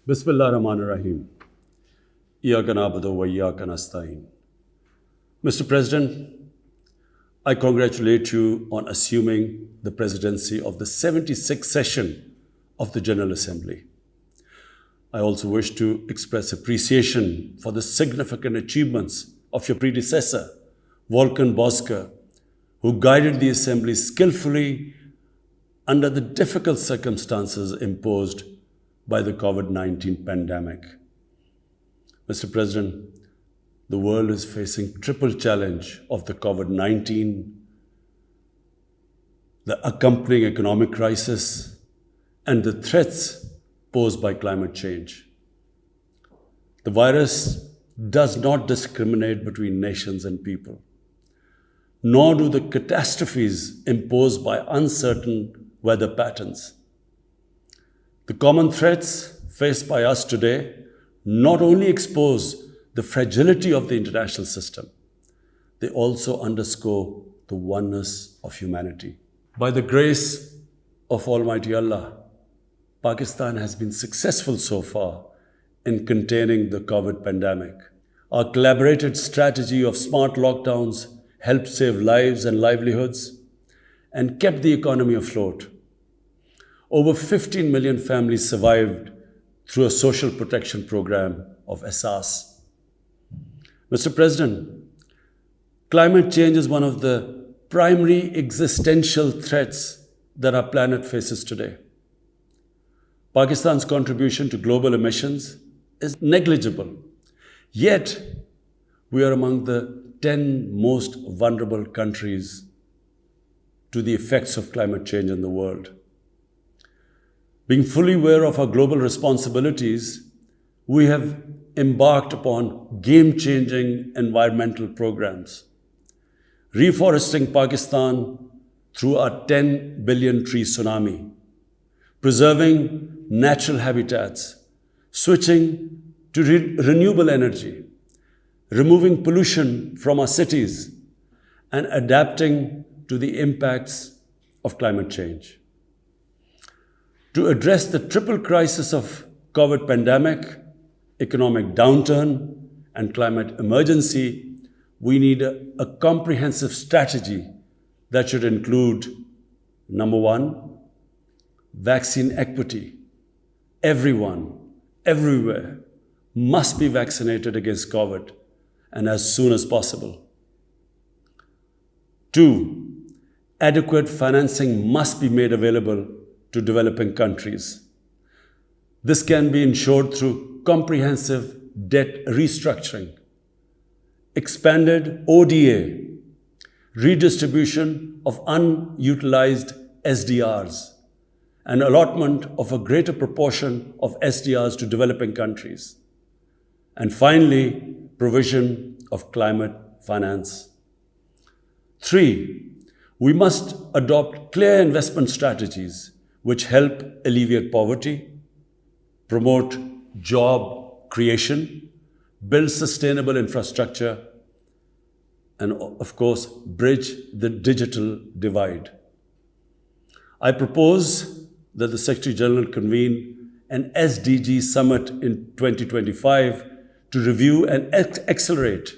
Bismillahirrahmanirrahim. Iyyaka na'budu wa iyyaka nasta'in. Mr. President, I congratulate you on assuming the presidency of the 76th session of the General Assembly. I also wish to express appreciation for the significant achievements of your predecessor, Volkan Bozkır, who guided the Assembly skillfully under the difficult circumstances imposed by the COVID-19 pandemic. Mr. President, the world is facing triple challenge of the COVID-19, the accompanying economic crisis, and the threats posed by climate change. The virus does not discriminate between nations and people, nor do the catastrophes imposed by uncertain weather patterns. The common threats faced by us today not only expose the fragility of the international system, they also underscore the oneness of humanity. By the grace of Almighty Allah, Pakistan has been successful so far in containing the COVID pandemic. Our collaborated strategy of smart lockdowns helped save lives and livelihoods and kept the economy afloat. Over 15 million families survived through a social protection program of Asas. Mr. President, climate change is one of the primary existential threats that our planet faces today. Pakistan's contribution to global emissions is negligible, yet we are among the 10 most vulnerable countries to the effects of climate change in the world. Being fully aware of our global responsibilities, we have embarked upon game-changing environmental programs, reforesting Pakistan through our 10 billion tree tsunami, preserving natural habitats, switching to renewable energy, removing pollution from our cities, and adapting to the impacts of climate change. To address the triple crisis of COVID pandemic, economic downturn, and climate emergency, we need a comprehensive strategy that should include, number one, vaccine equity. Everyone, everywhere, must be vaccinated against COVID, and as soon as possible. Two, adequate financing must be made available to developing countries. This can be ensured through comprehensive debt restructuring, expanded ODA, redistribution of unutilized SDRs, and allotment of a greater proportion of SDRs to developing countries. And finally, provision of climate finance. Three, we must adopt clear investment strategies which help alleviate poverty, promote job creation, build sustainable infrastructure, and of course, bridge the digital divide. I propose that the Secretary General convene an SDG summit in 2025 to review and accelerate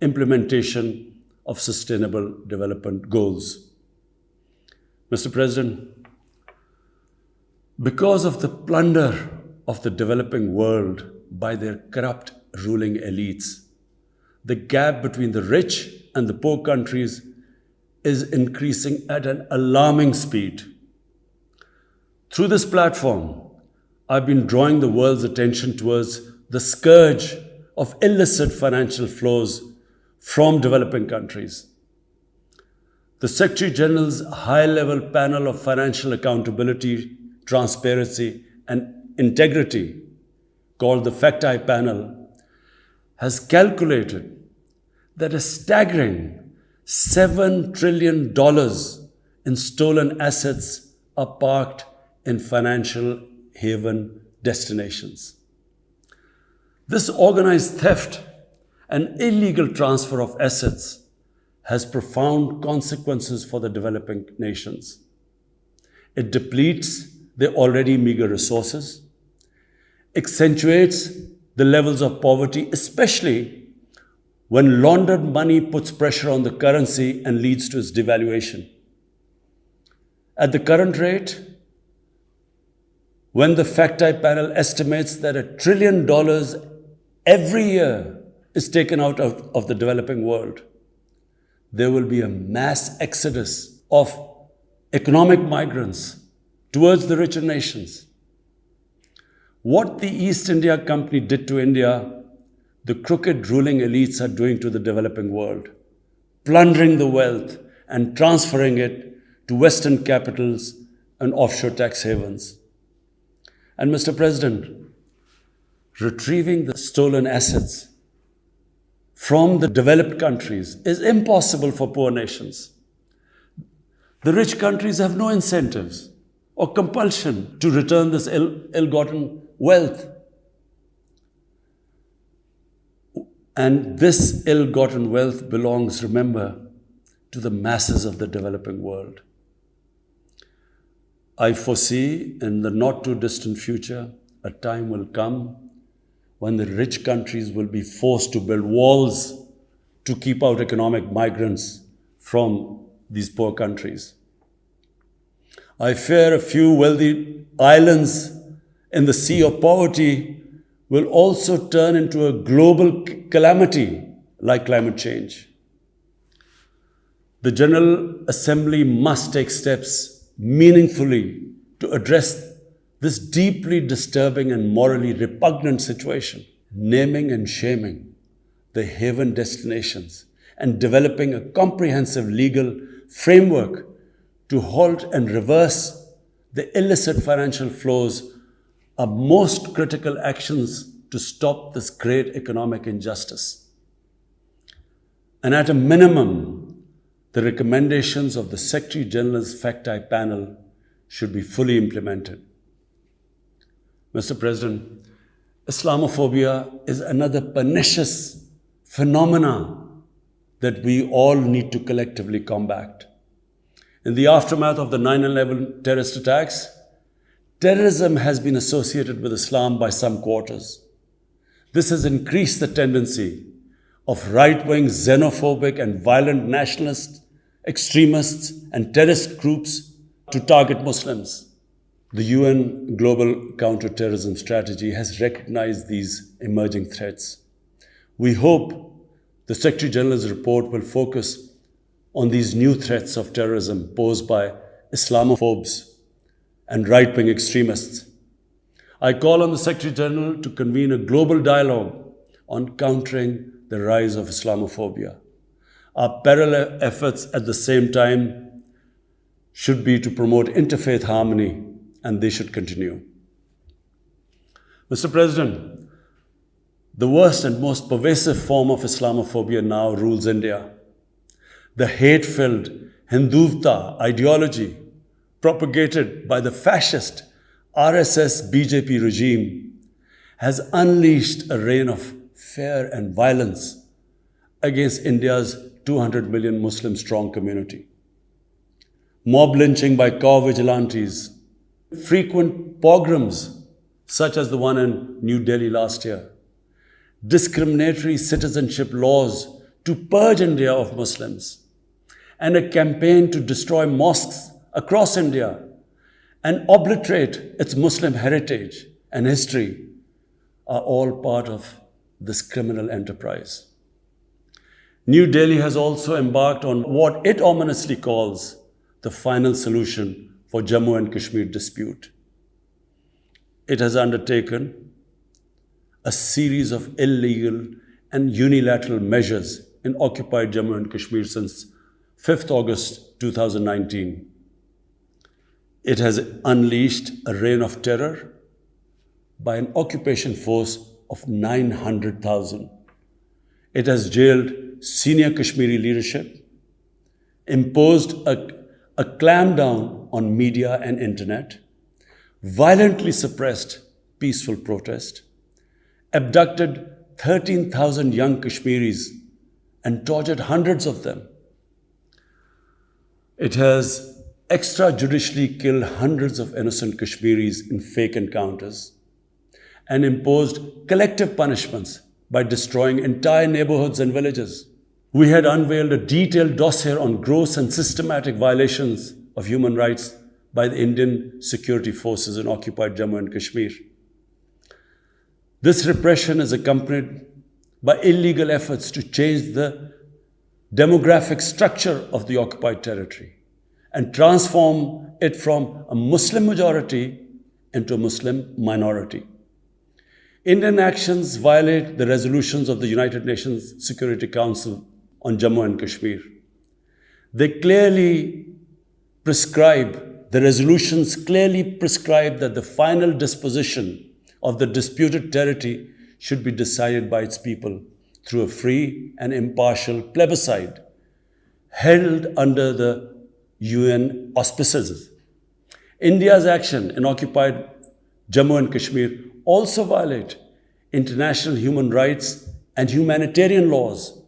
implementation of sustainable development goals. Mr. President, because of the plunder of the developing world by their corrupt ruling elites, the gap between the rich and the poor countries is increasing at an alarming speed. Through this platform, I've been drawing the world's attention towards the scourge of illicit financial flows from developing countries. The Secretary General's high-level panel of financial accountability, transparency, and integrity, called the Fact-Eye Panel, has calculated that a staggering $7 trillion in stolen assets are parked in financial haven destinations. This organized theft and illegal transfer of assets has profound consequences for the developing nations. It depletes their already meager resources. accentuates the levels of poverty, especially when laundered money puts pressure on the currency and leads to its devaluation. At the current rate, when the FACTI panel estimates that $1 trillion every year is taken out of the developing world, there will be a mass exodus of economic migrants towards the richer nations. What the East India Company did to India, the crooked ruling elites are doing to the developing world, plundering the wealth and transferring it to Western capitals and offshore tax havens. And Mr. President, retrieving the stolen assets from the developed countries is impossible for poor nations. The rich countries have no incentives or compulsion to return this ill-gotten wealth. And this ill-gotten wealth belongs, remember, to the masses of the developing world. I foresee in the not-too-distant future, a time will come when the rich countries will be forced to build walls to keep out economic migrants from these poor countries. I fear a few wealthy islands in the sea of poverty will also turn into a global calamity like climate change. The General Assembly must take steps meaningfully to address this deeply disturbing and morally repugnant situation, naming and shaming the haven destinations and developing a comprehensive legal framework to halt and reverse the illicit financial flows are most critical actions to stop this great economic injustice. And at a minimum, the recommendations of the Secretary General's FACTI panel should be fully implemented. Mr. President, Islamophobia is another pernicious phenomenon that we all need to collectively combat. In the aftermath of the 9/11 terrorist attacks, terrorism has been associated with Islam by some quarters. This has increased the tendency of right-wing, xenophobic and violent nationalists, extremists and terrorist groups to target Muslims. The UN Global Counter-Terrorism Strategy has recognized these emerging threats. We hope the Secretary General's report will focus on these new threats of terrorism posed by Islamophobes and right-wing extremists. I call on the Secretary General to convene a global dialogue on countering the rise of Islamophobia. Our parallel efforts at the same time should be to promote interfaith harmony, and they should continue. Mr. President, the worst and most pervasive form of Islamophobia now rules India. The hate-filled Hindutva ideology propagated by the fascist RSS BJP regime has unleashed a reign of fear and violence against India's 200 million Muslim strong community. Mob lynching by cow vigilantes, frequent pogroms such as the one in New Delhi last year, discriminatory citizenship laws to purge India of Muslims, and a campaign to destroy mosques across India and obliterate its Muslim heritage and history are all part of this criminal enterprise. New Delhi has also embarked on what it ominously calls the final solution for Jammu and Kashmir dispute. It has undertaken a series of illegal and unilateral measures in occupied Jammu and Kashmir since 5th August 2019. It has unleashed a reign of terror by an occupation force of 900,000. It has jailed senior Kashmiri leadership, imposed a clampdown on media and internet, violently suppressed peaceful protest, abducted 13,000 young Kashmiris and tortured hundreds of them. It has extrajudicially killed hundreds of innocent Kashmiris in fake encounters and imposed collective punishments by destroying entire neighborhoods and villages. We had unveiled a detailed dossier on gross and systematic violations of human rights by the Indian security forces in occupied Jammu and Kashmir. This repression is accompanied by illegal efforts to change the demographic structure of the occupied territory and transform it from a Muslim majority into a Muslim minority. Indian actions violate the resolutions of the United Nations Security Council on Jammu and Kashmir. The resolutions clearly prescribe that the final disposition of the disputed territory should be decided by its people through a free and impartial plebiscite held under the UN auspices. India's action in occupied Jammu and Kashmir also violate international human rights and humanitarian laws,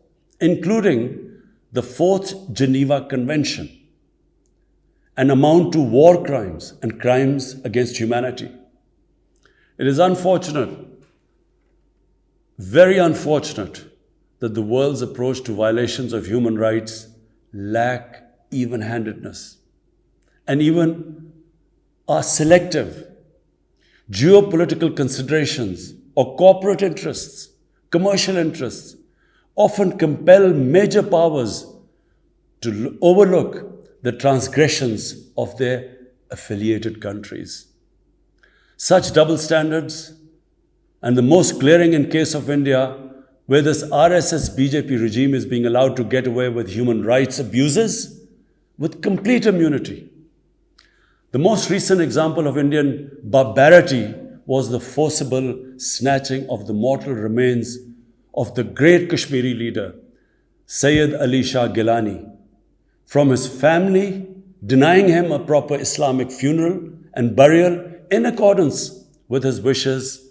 including the Fourth Geneva Convention, and amount to war crimes and crimes against humanity. It is unfortunate, very unfortunate, that the world's approach to violations of human rights lack even-handedness and even are selective. Geopolitical considerations or corporate interests, commercial interests, often compel major powers to overlook the transgressions of their affiliated countries. Such double standards, and the most glaring in case of India, where this RSS BJP regime is being allowed to get away with human rights abuses with complete immunity. The most recent example of Indian barbarity was the forcible snatching of the mortal remains of the great Kashmiri leader, Sayyid Ali Shah Gilani, from his family, denying him a proper Islamic funeral and burial in accordance with his wishes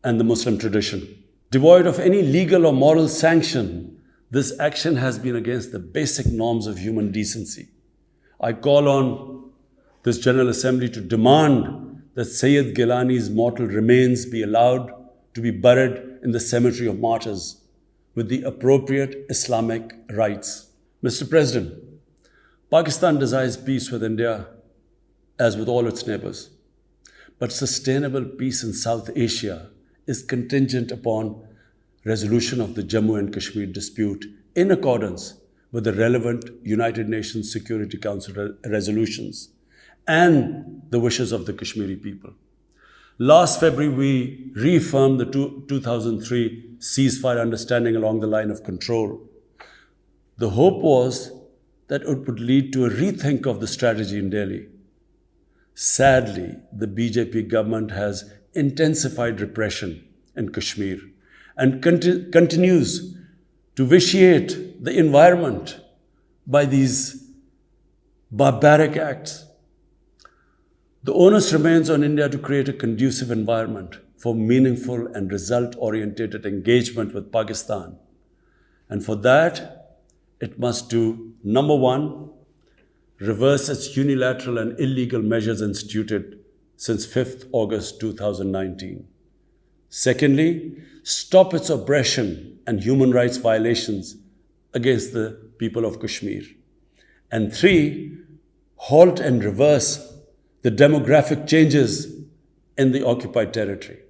and the Muslim tradition. Devoid of any legal or moral sanction, this action has been against the basic norms of human decency. I call on this General Assembly to demand that Sayyid Gilani's mortal remains be allowed to be buried in the cemetery of martyrs with the appropriate Islamic rites. Mr. President, Pakistan desires peace with India as with all its neighbors. But sustainable peace in South Asia is contingent upon resolution of the Jammu and Kashmir dispute in accordance with the relevant United Nations Security Council resolutions and the wishes of the Kashmiri people. Last February, we reaffirmed the 2003 ceasefire understanding along the line of control. The hope was that it would lead to a rethink of the strategy in Delhi. Sadly, the BJP government has intensified repression in Kashmir and continues to vitiate the environment by these barbaric acts. The onus remains on India to create a conducive environment for meaningful and result-oriented engagement with Pakistan. And for that, it must do, number one, reverse its unilateral and illegal measures instituted since 5th August 2019. Secondly, stop its oppression and human rights violations against the people of Kashmir. And three, halt and reverse the demographic changes in the occupied territory.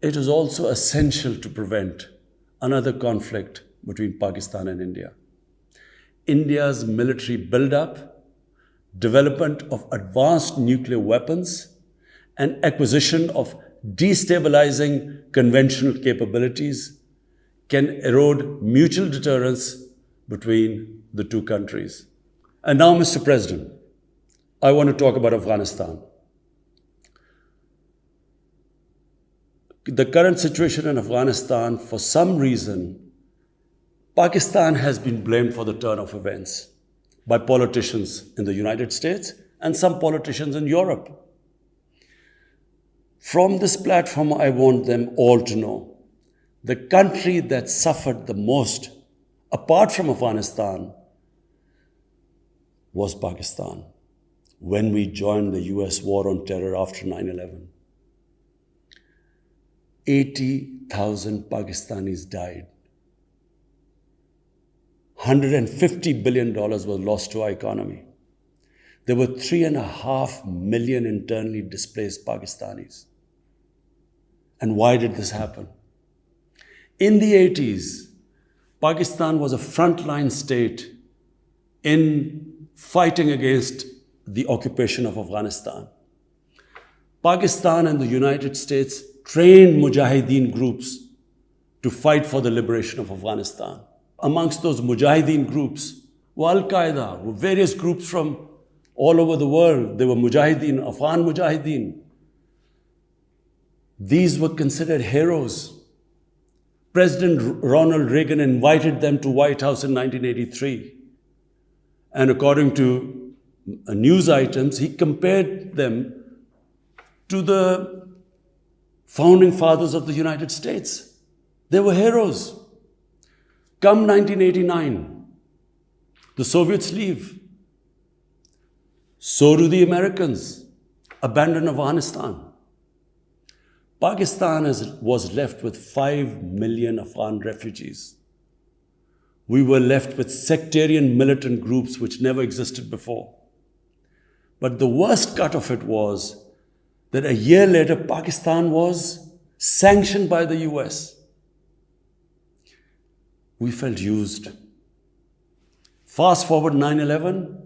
It is also essential to prevent another conflict between Pakistan and India. India's military buildup, development of advanced nuclear weapons, and acquisition of destabilizing conventional capabilities can erode mutual deterrence between the two countries. And now, Mr. President, I want to talk about Afghanistan. The current situation in Afghanistan, for some reason, Pakistan has been blamed for the turn of events by politicians in the United States and some politicians in Europe. From this platform, I want them all to know the country that suffered the most, apart from Afghanistan, was Pakistan when we joined the US war on terror after 9/11. 80,000 Pakistanis died. $150 billion was lost to our economy. There were 3.5 million internally displaced Pakistanis. And why did this happen? In the 80s, Pakistan was a frontline state in fighting against the occupation of Afghanistan. Pakistan and the United States trained mujahideen groups to fight for the liberation of Afghanistan. Amongst those mujahideen groups were Al-Qaeda, were various groups from all over the world. They were mujahideen, Afghan mujahideen. These were considered heroes. President Ronald Reagan invited them to White House in 1983. And according to news items, he compared them to the founding fathers of the United States. They were heroes. Come 1989, the Soviets leave. So do the Americans, abandon Afghanistan. Pakistan was left with 5 million Afghan refugees. We were left with sectarian militant groups which never existed before. But the worst cut of it was that a year later, Pakistan was sanctioned by the US. We felt used. Fast forward 9/11,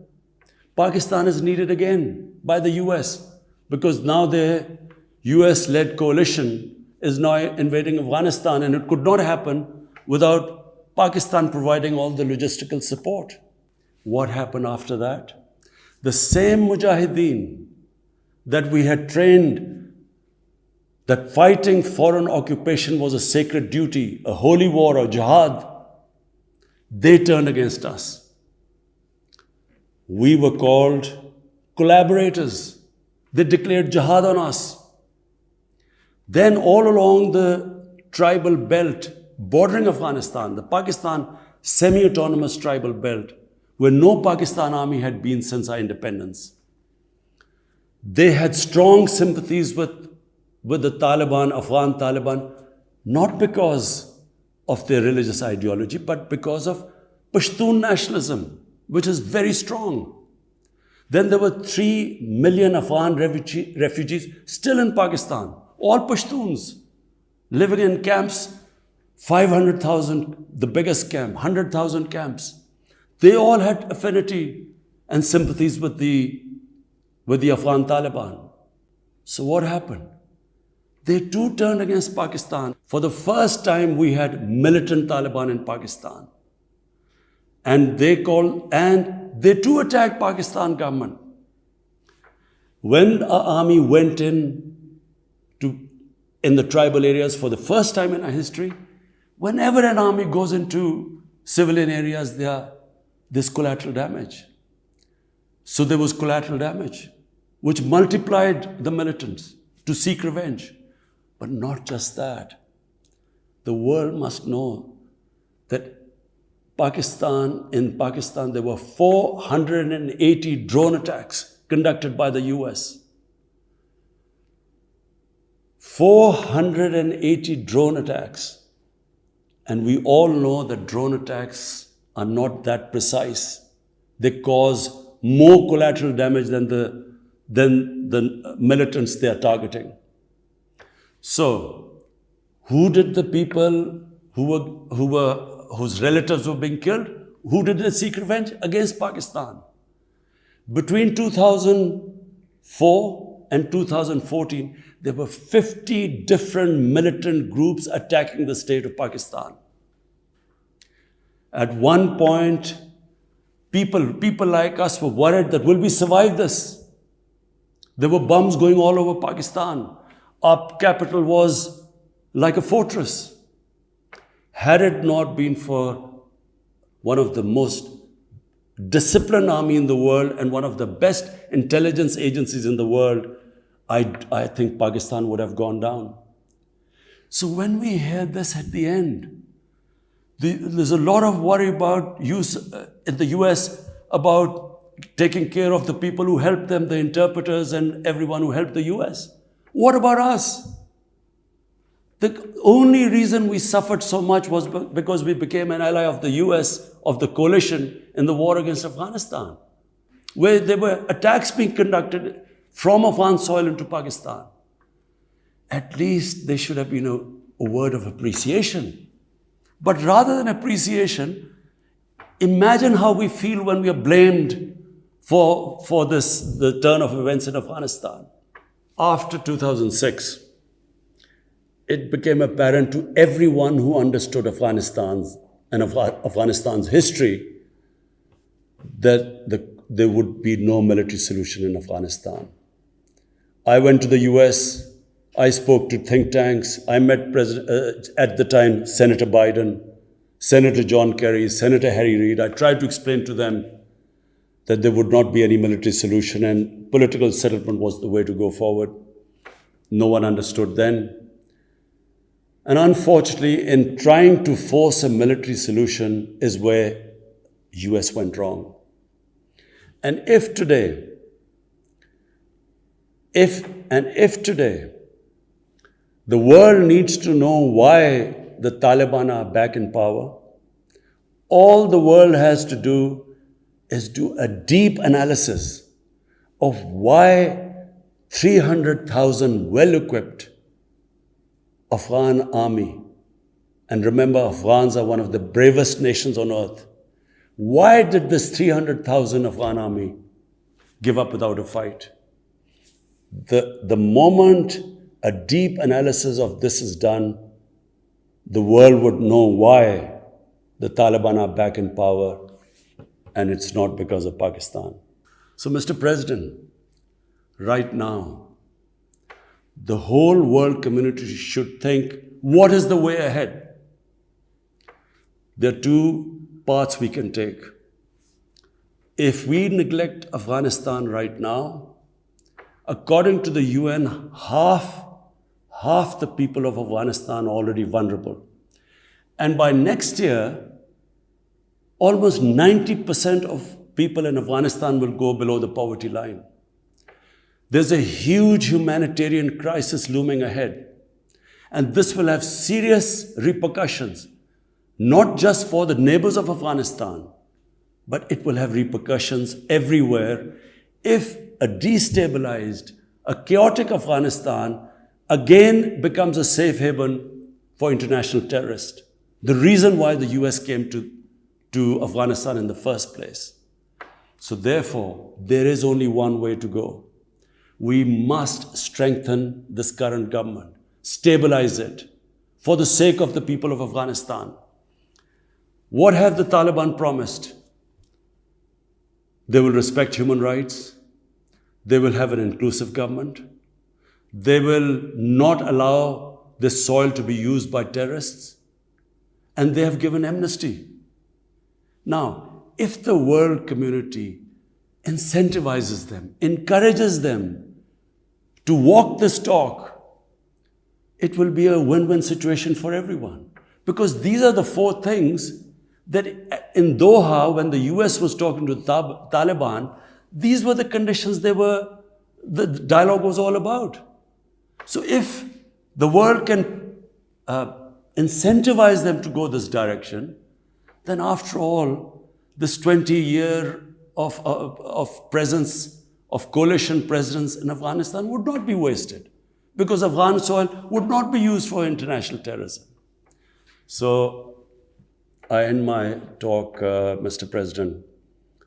Pakistan is needed again by the US because now their US-led coalition is now invading Afghanistan, and it could not happen without Pakistan providing all the logistical support. What happened after that? The same mujahideen that we had trained that fighting foreign occupation was a sacred duty, a holy war or jihad, they turned against us. We were called collaborators. They declared jihad on us. Then all along the tribal belt bordering Afghanistan, the Pakistan semi-autonomous tribal belt, where no Pakistan army had been since our independence, they had strong sympathies with the Taliban, Afghan Taliban, not because of their religious ideology, but because of Pashtun nationalism, which is very strong. Then there were 3 million Afghan refugees still in Pakistan, all Pashtuns, living in camps, 500,000, the biggest camp, 100,000 camps. They all had affinity and sympathies with the Afghan Taliban. So what happened? They too turned against Pakistan. For the first time, we had militant Taliban in Pakistan. And they too attacked Pakistan government. When our army went in the tribal areas for the first time in our history, whenever an army goes into civilian areas, there's collateral damage. So there was collateral damage, which multiplied the militants to seek revenge. But not just that. The world must know that in Pakistan, there were 480 drone attacks conducted by the US. 480 drone attacks. And we all know that drone attacks are not that precise. They cause more collateral damage than the militants they are targeting. So, who did the people whose relatives were being killed? Who did they seek revenge? Against Pakistan. Between 2004 and 2014, there were 50 different militant groups attacking the state of Pakistan. At one point, people like us were worried that will we survive this? There were bombs going all over Pakistan. Our capital was like a fortress. Had it not been for one of the most disciplined army in the world and one of the best intelligence agencies in the world, I think Pakistan would have gone down. So when we hear this at the end, there's a lot of worry about in the US about taking care of the people who helped them, the interpreters and everyone who helped the US. What about us? The only reason we suffered so much was because we became an ally of the US, of the coalition in the war against Afghanistan, where there were attacks being conducted from Afghan soil into Pakistan. At least there should have been a word of appreciation. But rather than appreciation, imagine how we feel when we are blamed for the turn of events in Afghanistan. After 2006, it became apparent to everyone who understood Afghanistan's history that there would be no military solution in Afghanistan. I went to the US, I spoke to think tanks, I met at the time Senator Biden, Senator John Kerry, Senator Harry Reid. I tried to explain to them that there would not be any military solution and political settlement was the way to go forward. No one understood then. And unfortunately, in trying to force a military solution is where US went wrong. And if today, the world needs to know why the Taliban are back in power, all the world has to do is do a deep analysis of why 300,000 well-equipped Afghan army, and remember, Afghans are one of the bravest nations on earth. Why did this 300,000 Afghan army give up without a fight? The moment a deep analysis of this is done, the world would know why the Taliban are back in power, and it's not because of Pakistan. So, Mr. President, right now, the whole world community should think, what is the way ahead? There are two paths we can take. If we neglect Afghanistan right now, according to the UN, half the people of Afghanistan are already vulnerable. And by next year, almost 90% of people in Afghanistan will go below the poverty line. There's a huge humanitarian crisis looming ahead. And this will have serious repercussions, not just for the neighbors of Afghanistan, but it will have repercussions everywhere if a destabilized, a chaotic Afghanistan again becomes a safe haven for international terrorists. The reason why the US came to Afghanistan in the first place. So therefore, there is only one way to go. We must strengthen this current government, stabilize it, for the sake of the people of Afghanistan. What have the Taliban promised? They will respect human rights. They will have an inclusive government. They will not allow this soil to be used by terrorists. And they have given amnesty. Now, if the world community incentivizes them, encourages them to walk this talk, it will be a win-win situation for everyone. Because these are the four things that in Doha, when the US was talking to the Taliban, these were the conditions the dialogue was all about. So if the world can incentivize them to go this direction, then after all, this 20-year of presence, of coalition presence in Afghanistan would not be wasted, because Afghan soil would not be used for international terrorism. So I end my talk, Mr. President,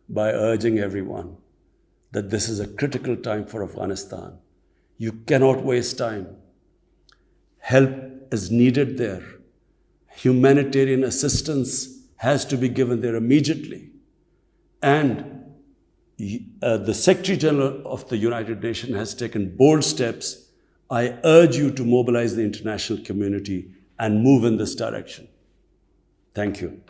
by urging everyone that this is a critical time for Afghanistan. You cannot waste time. Help is needed there. Humanitarian assistance has to be given there immediately. And the Secretary General of the United Nations has taken bold steps. I urge you to mobilize the international community and move in this direction. Thank you.